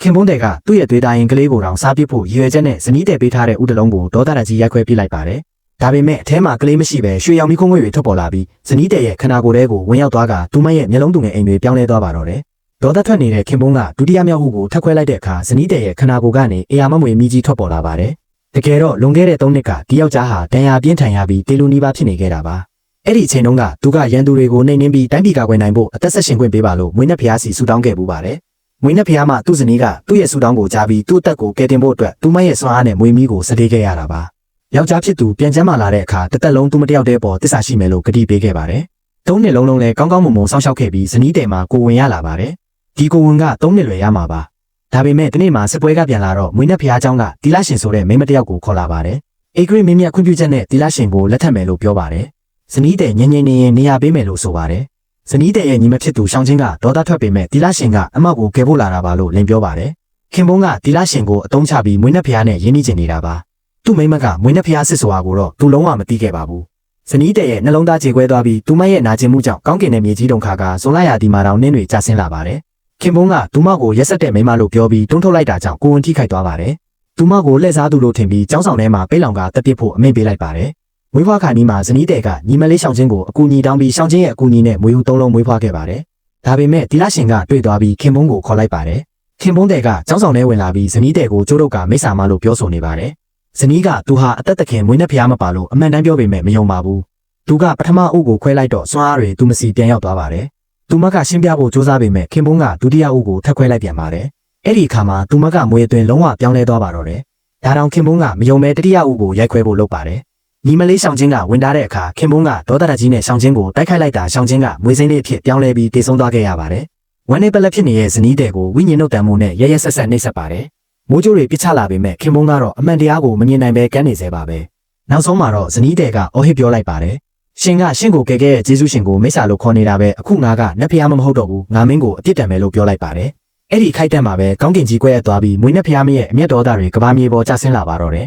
ခင်ပွန်းတဲ့ကသူ့ရဲ့သွေးသားရင်ကလေးကိုတောင်စားပစ်ဖို့ရည်ရွယ်ချက်နဲ့ဇနီးတဲ့ပေးထားတဲ့ဥတလုံးကိုဒေါသတကြီးရိုက်ခွဲပြလိုက်ပါတယ်။ဒါပေမဲ့အထဲမှာကလေးမရှိပဲရွှေရောင်မီးခုံးငွေတွေထွက်ပေါ်လာပြီးဇနီးတဲ့ရဲ့ခန္ဓာကိုယ်ထဲကိုဝင်ရောက်သွားကသူမရဲ့မျက်လုံးသူငယ်အိမ်တွေပြောင်းလဲသွားပါတော့တယ်။ဒေါသထွက်နေတဲ့ခင်ပွန်းကဒုတိယမြောက်ဟုကိုထပ်ခွဲလိုက်တဲ့အခါဇနီးတဲ့ရဲ့ခန္ဓာကိုယ်ကနေအေယာမမွေမီးကြီးထွက်ပေါ်လာပါတယ်။တကယ်တော့လွန်ခဲ့တဲ့3နှစ်ကဒီယောက်ျားဟာဒဏ်ရာပြင်းထန်ရပြီးတေလူနီးပါးဖြစ်နေခဲ့တာပါ။အဲ့ဒီအချိန်တုန်းကသူကရန်သူတွေကိုနှိမ်နင်းပြီးတိုင်းပြည်ကာကွယ်နိုင်ဖို့အသက်ဆက်ရှင်ခွင့်ပေးပါလို့မွေးနှက်ဖျားစီဆူတောင်းခဲ့ပူပါတယ်။မွေးနှက်ဖျားမှသူ့ဇနီးကသူ့ရဲ့ဆူတောင်းကိုကြားပြီးသူ့အသက်ကိုကယ်တင်ဖို့အတွက်သူမရဲ့စွမ်းအားနဲ့မွေးမီးကိုစတေးခဲ့ရတာပါ။ယောက်ျားဖြစ်သူပြန်ချမ်းမာလာတဲ့အခါတစ်သက်လုံးသူမတယောက်တည်းပေါ်တစ္ဆာရှိမယ်လို့ကတိပေးခဲ့ပါတယ်။3နှစ်လုံးလုံးလည်းကောင်းကောင်းမွန်မွန်စောင့်ရှောက်ခဲ့ပြီးဇနီးတဲ့မှာကိုဝင်ရလာပါတယ်။ဒီကိုဝင်က3နှစ်လွယ်ရမှာပါ။ဒါပေမဲ့ဒီနေ့မှာစစ်ပွဲကပြန်လာတော့မွေးနှက်ဖျားเจ้าကတီလာရှင်ဆိုတဲ့မိန်းမတယောက်ကိုခေါ်လာပါတယ်။အေဂရိမင်းမြတ်ခွင့်ပြုချက်နဲ့တီလာရှင်ကိုလက်ထပ်မယ်လို့ပြောပါတယ်။ဇနီးတဲ့ငြိမ်ငြိမ်နေရပေးမယ်လို့ဆိုပါတယ်။ဇနီးတဲ့ရဲ့ညီမဖြစ်သူရှောင်းချင်းကဒေါသထွက်ပေမဲ့တီလာရှင်ကအမောက်ကိုကယ်ဖို့လာတာပါလို့လင်ပြောပါတယ်။ခင်ပွန်းကတီလာရှင်ကိုအတုံးချပြီးမွေးနှက်ဖျားနဲ့ရင်းနှီးချင်နေတာပါ။သူ့မိန်းမကမွေးနှက်ဖျားစစ်ဆိုတာကိုတော့သူလုံးဝမသိခဲ့ပါဘူး။ဇနီးတဲ့ရဲ့နှလုံးသားကြေကွဲသွားပြီးသူမရဲ့နာကျင်မှုကြောင့်ကောင်းကင်နဲ့မြေကြီးတုန်ခါကဇွန်လရာသီမှာတောင်နှင်းတွေကျဆင်းလာပါတယ်။ခင်ပွန်းကသူမကိုရက်ဆက်တဲ့မိန်းမလို့ပြောပြီးတွန်းထုတ်လိုက်တာကြောင့်ကိုဝင်ထိခိုက်သွားပါတယ်။သူမကိုလှည့်စားသူလို့ထင်ပြီးကျောင်းဆောင်ထဲမှာပိတ်လောင်ကတက်ပစ်ဖို့အမိန့်ပေးလိုက်ပါတယ်။မွေးဖွားခါနီးမှာဇနီးတဲ့ကညီမလေးရှောင်းချင်းကိုအကူအညီတောင်းပြီးရှောင်းချင်းရဲ့အကူအညီနဲ့မွေးဦး3လုံးမွေးဖွားခဲ့ပါတယ်။ဒါပေမဲ့တီလာရှင်ကတွေ့သွားပြီးခင်ပွန်းကိုခေါ်လိုက်ပါတယ်။ခင်ပွန်းတဲ့ကကျောင်းဆောင်ထဲဝင်လာပြီးဇနီးတဲ့ကိုကျိုးတော့ကမိစ္ဆာမလို့ပြောဆိုနေပါတယ်။ဇနီးကသူဟာအသက်သခင်မွေးနှက်ဖျားမပါလို့အမှန်တမ်းပြောပေမဲ့မယုံပါဘူး။သူကပထမအုပ်ကိုခွဲလိုက်တော့စွမ်းအားတွေသူမစီပြန်ရောက်သွားပါတယ်။သူမကရှင်းပြဖို့စူးစမ်းပေမဲ့ခင်ပွန်းကဒုတိယအုပ်ကိုထပ်ခွဲလိုက်ပြန်ပါတယ်။အဲ့ဒီအခါမှာသူမကမွေးအတွင်းလုံးဝပြောင်းလဲသွားပါတော့တယ်။ဒါတောင်ခင်ပွန်းကမယုံမဲတတိယအုပ်ကိုရိုက်ခွဲဖို့လုပ်ပါတယ်။ညီမလေးရှောင်းချင်းကဝင်ထားတဲ့အခါခင်ပွန်းကဒေါသတကြီးနဲ့ရှောင်းချင်းကိုတိုက်ခိုက်လိုက်တာရှောင်းချင်းကမွေးစိမ်းလေးဖြစ်ပြောင်းလဲပြီးတေဆုံးသွားခဲ့ရပါတယ်။ဝမ်းနေပလက်ဖြစ်နေတဲ့ဇနီးတဲ့ကိုဝိညာဉ်နှုတ်တန်မှုနဲ့ရရဆက်ဆက်နှိပ်စက်ပါတယ်။မိုးကြိုးတွေပစ်ချလာပေမဲ့ခင်ပွန်းကတော့အမှန်တရားကိုမမြင်နိုင်ပဲကန်းနေသေးပါပဲ။နောက်ဆုံးမှာတော့ဇနီးတဲ့ကအော်ဟစ်ပြောလိုက်ပါတယ်။ရှင်ကရှင့်ကိုကဲရဲ့ဂျေဇုရှင်ကိုမိစ္ဆာလို့ခေါ်နေတာပဲအခုငါကနတ်ဖျားမဟုတ်တော့ဘူးငါမင်းကိုအပြစ်တံမယ်လို့ပြောလိုက်ပါတယ်။အဲ့ဒီခိုက်တက်မှာပဲကောင်းကင်ကြီးကွဲရသွားပြီးမွေးနှက်ဖျားမရဲ့အမျက်တော်သားတွေကဘာမြေပေါ်ကျဆင်းလာပါတော့တယ်